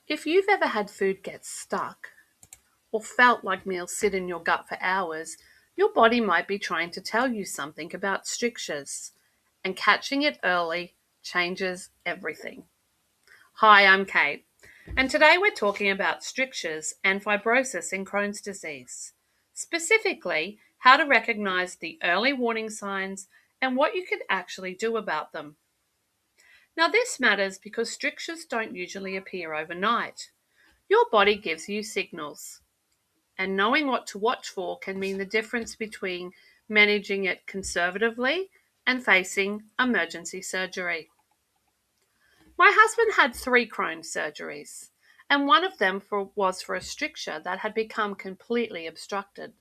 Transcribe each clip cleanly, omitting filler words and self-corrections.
If you've ever had food get stuck or felt like meals sit in your gut for hours, your body might be trying to tell you something about strictures, and catching it early changes everything. Hi, I'm Kate, and today we're talking about strictures and fibrosis in Crohn's disease. Specifically, how to recognize the early warning signs and what you can actually do about them. Now, this matters because strictures don't usually appear overnight. Your body gives you signals, and knowing what to watch for can mean the difference between managing it conservatively and facing emergency surgery. My husband had three Crohn's surgeries, and one of them was for a stricture that had become completely obstructed.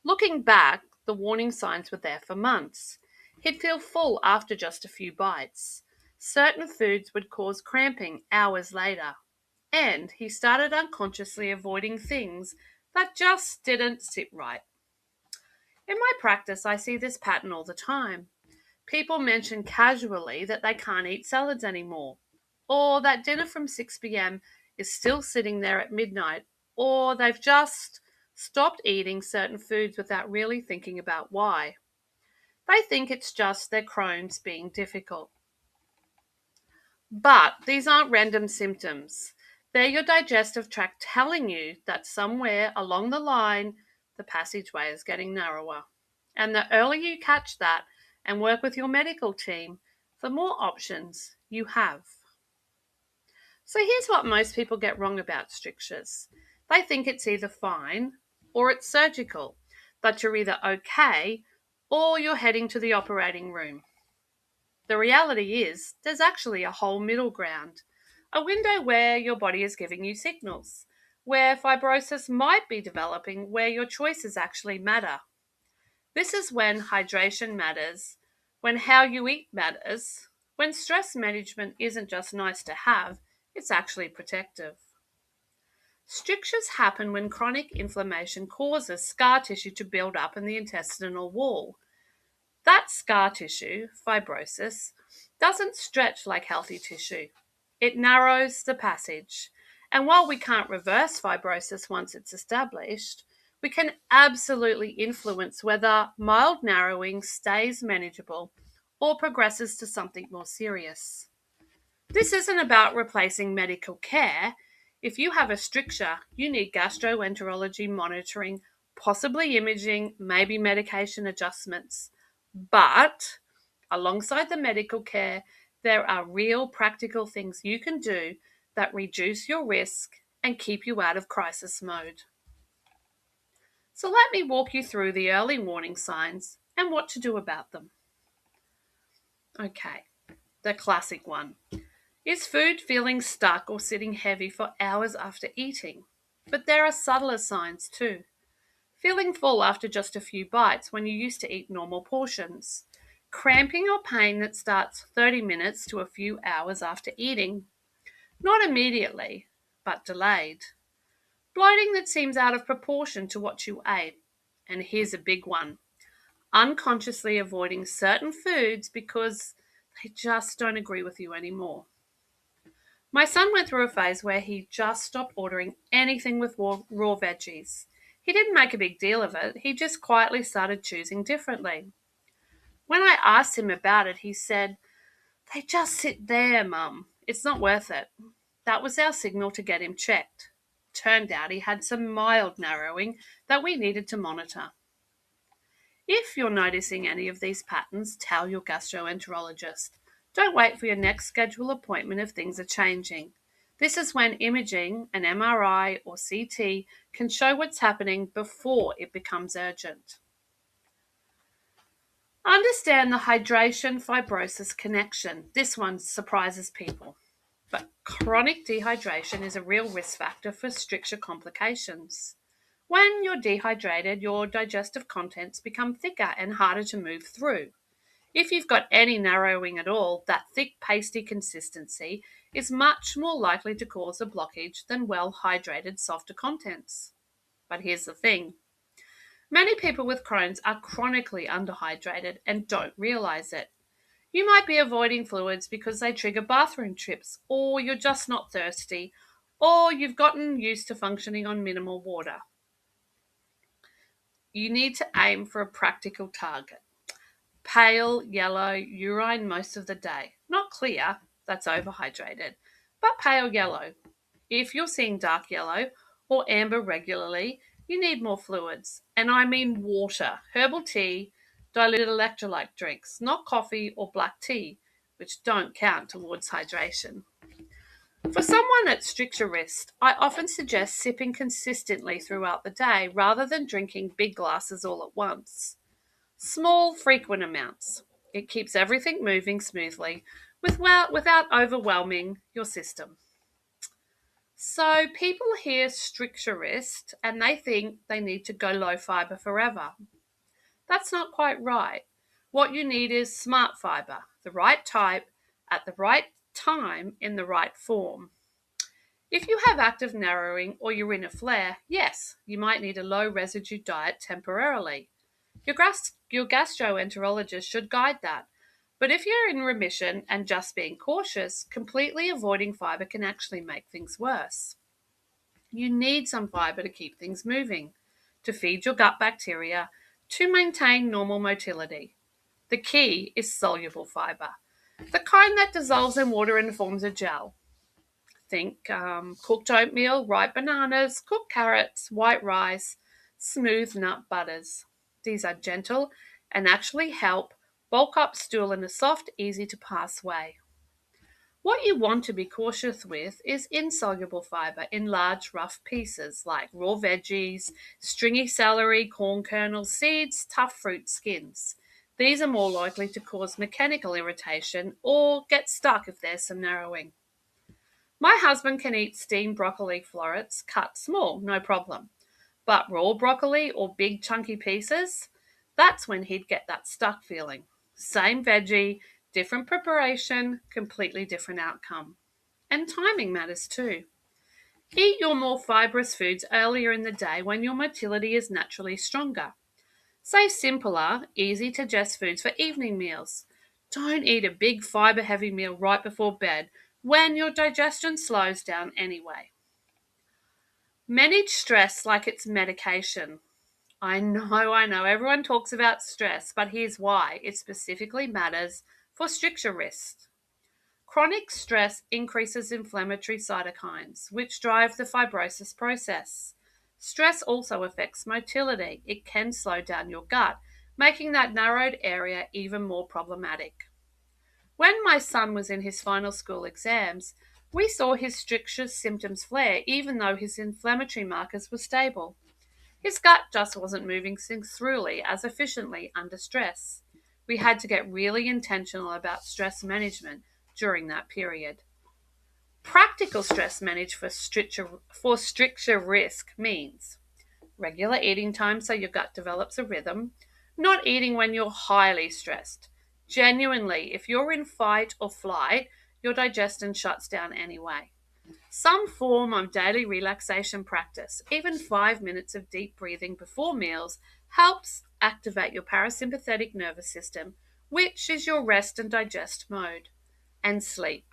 Looking back, the warning signs were there for months. He'd feel full after just a few bites. Certain foods would cause cramping hours later, and he started unconsciously avoiding things that just didn't sit right. In my practice, I see this pattern all the time. People mention casually that they can't eat salads anymore, or that dinner from 6 p.m. is still sitting there at midnight, or they've just stopped eating certain foods without really thinking about why. They think it's just their Crohn's being difficult. But these aren't random symptoms. They're your digestive tract telling you that somewhere along the line, the passageway is getting narrower. And the earlier you catch that and work with your medical team, the more options you have. So here's what most people get wrong about strictures. They think it's either fine or it's surgical, that you're either okay or you're heading to the operating room. The reality is, there's actually a whole middle ground, a window where your body is giving you signals, where fibrosis might be developing, where your choices actually matter. This is when hydration matters, when how you eat matters, when stress management isn't just nice to have, it's actually protective. Strictures happen when chronic inflammation causes scar tissue to build up in the intestinal wall. That scar tissue, fibrosis, doesn't stretch like healthy tissue. It narrows the passage. And while we can't reverse fibrosis once it's established, we can absolutely influence whether mild narrowing stays manageable or progresses to something more serious. This isn't about replacing medical care. If you have a stricture, you need gastroenterology monitoring, possibly imaging, maybe medication adjustments. But alongside the medical care, there are real practical things you can do that reduce your risk and keep you out of crisis mode. So let me walk you through the early warning signs and what to do about them. Okay, the classic one. Is food feeling stuck or sitting heavy for hours after eating? But there are subtler signs too. Feeling full after just a few bites when you used to eat normal portions. Cramping or pain that starts 30 minutes to a few hours after eating. Not immediately, but delayed. Bloating that seems out of proportion to what you ate. And here's a big one. Unconsciously avoiding certain foods because they just don't agree with you anymore. My son went through a phase where he just stopped ordering anything with raw veggies. He didn't make a big deal of it, he just quietly started choosing differently. When I asked him about it, he said, "They just sit there, Mum. It's not worth it." That was our signal to get him checked. Turned out he had some mild narrowing that we needed to monitor. If you're noticing any of these patterns, tell your gastroenterologist. Don't wait for your next scheduled appointment if things are changing. This is when imaging, an MRI or CT, can show what's happening before it becomes urgent. Understand the hydration fibrosis connection. This one surprises people. But chronic dehydration is a real risk factor for stricture complications. When you're dehydrated, your digestive contents become thicker and harder to move through. If you've got any narrowing at all, that thick pasty consistency is much more likely to cause a blockage than well-hydrated, softer contents. But here's the thing. Many people with Crohn's are chronically underhydrated and don't realize it. You might be avoiding fluids because they trigger bathroom trips, or you're just not thirsty, or you've gotten used to functioning on minimal water. You need to aim for a practical target. Pale yellow urine most of the day. Not clear, that's overhydrated, but pale yellow. If you're seeing dark yellow or amber regularly, you need more fluids. And I mean water, herbal tea, diluted electrolyte drinks, not coffee or black tea, which don't count towards hydration. For someone at stricture risk, I often suggest sipping consistently throughout the day rather than drinking big glasses all at once. Small, frequent amounts. It keeps everything moving smoothly without overwhelming your system. So people hear stricturist and they think they need to go low fiber forever. That's not quite right. What you need is smart fiber, the right type, at the right time, in the right form. If you have active narrowing or you're in a flare, yes, you might need a low residue diet temporarily. Your gastroenterologist should guide that. But if you're in remission and just being cautious, completely avoiding fiber can actually make things worse. You need some fiber to keep things moving, to feed your gut bacteria, to maintain normal motility. The key is soluble fiber, the kind that dissolves in water and forms a gel. Think cooked oatmeal, ripe bananas, cooked carrots, white rice, smooth nut butters. These are gentle and actually help bulk up stool in a soft, easy to pass way. What you want to be cautious with is insoluble fiber in large, rough pieces like raw veggies, stringy celery, corn kernels, seeds, tough fruit skins. These are more likely to cause mechanical irritation or get stuck if there's some narrowing. My husband can eat steamed broccoli florets cut small, no problem. But raw broccoli or big chunky pieces, that's when he'd get that stuck feeling. Same veggie, different preparation, completely different outcome. And timing matters too. Eat your more fibrous foods earlier in the day when your motility is naturally stronger. Say simpler, easy to digest foods for evening meals. Don't eat a big fiber heavy meal right before bed when your digestion slows down anyway. Manage stress like it's medication. I know, everyone talks about stress, but here's why it specifically matters for stricture risk. Chronic stress increases inflammatory cytokines, which drive the fibrosis process. Stress also affects motility. It can slow down your gut, making that narrowed area even more problematic. When my son was in his final school exams, we saw his stricture symptoms flare even though his inflammatory markers were stable. His gut just wasn't moving things throughly as efficiently under stress. We had to get really intentional about stress management during that period. Practical stress management for stricture risk means regular eating time so your gut develops a rhythm, not eating when you're highly stressed. Genuinely, if you're in fight or flight, your digestion shuts down anyway. Some form of daily relaxation practice, even 5 minutes of deep breathing before meals, helps activate your parasympathetic nervous system, which is your rest and digest mode. And sleep.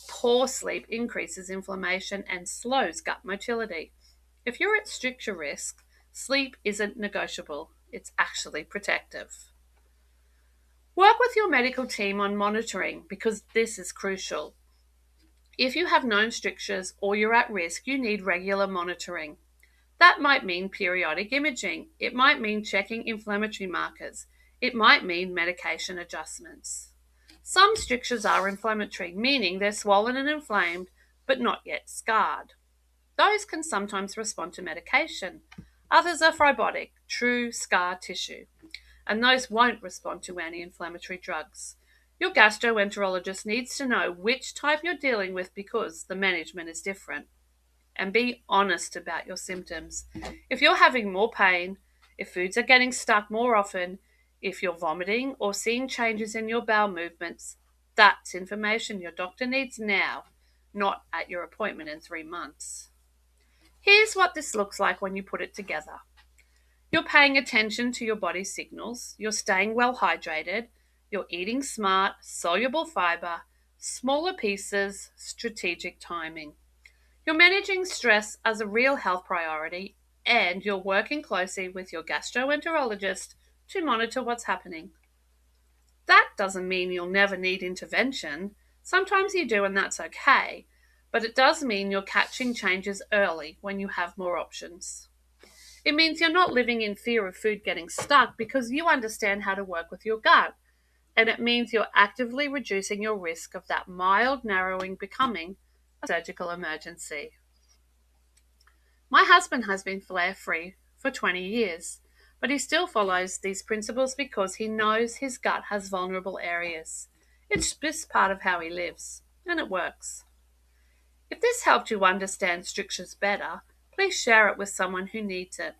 Poor sleep increases inflammation and slows gut motility. If you're at stricture risk, sleep isn't negotiable, it's actually protective. Work with your medical team on monitoring because this is crucial. If you have known strictures or you're at risk, you need regular monitoring. That might mean periodic imaging. It might mean checking inflammatory markers. It might mean medication adjustments. Some strictures are inflammatory, meaning they're swollen and inflamed, but not yet scarred. Those can sometimes respond to medication. Others are fibrotic, true scar tissue, and those won't respond to anti-inflammatory drugs. Your gastroenterologist needs to know which type you're dealing with because the management is different. And be honest about your symptoms. If you're having more pain, if foods are getting stuck more often, if you're vomiting or seeing changes in your bowel movements, that's information your doctor needs now, not at your appointment in 3 months. Here's what this looks like when you put it together. You're paying attention to your body's signals, you're staying well hydrated, you're eating smart, soluble fiber, smaller pieces, strategic timing. You're managing stress as a real health priority and you're working closely with your gastroenterologist to monitor what's happening. That doesn't mean you'll never need intervention. Sometimes you do, and that's okay. But it does mean you're catching changes early when you have more options. It means you're not living in fear of food getting stuck because you understand how to work with your gut. And it means you're actively reducing your risk of that mild narrowing becoming a surgical emergency. My husband has been flare free for 20 years, but he still follows these principles because he knows his gut has vulnerable areas. It's just part of how he lives, and it works. If this helped you understand strictures better, please share it with someone who needs it.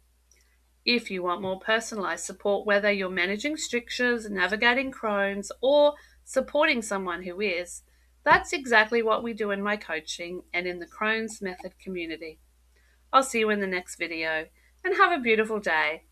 If you want more personalized support, whether you're managing strictures, navigating Crohn's, or supporting someone who is, that's exactly what we do in my coaching and in the Crohn's Method community. I'll see you in the next video and have a beautiful day.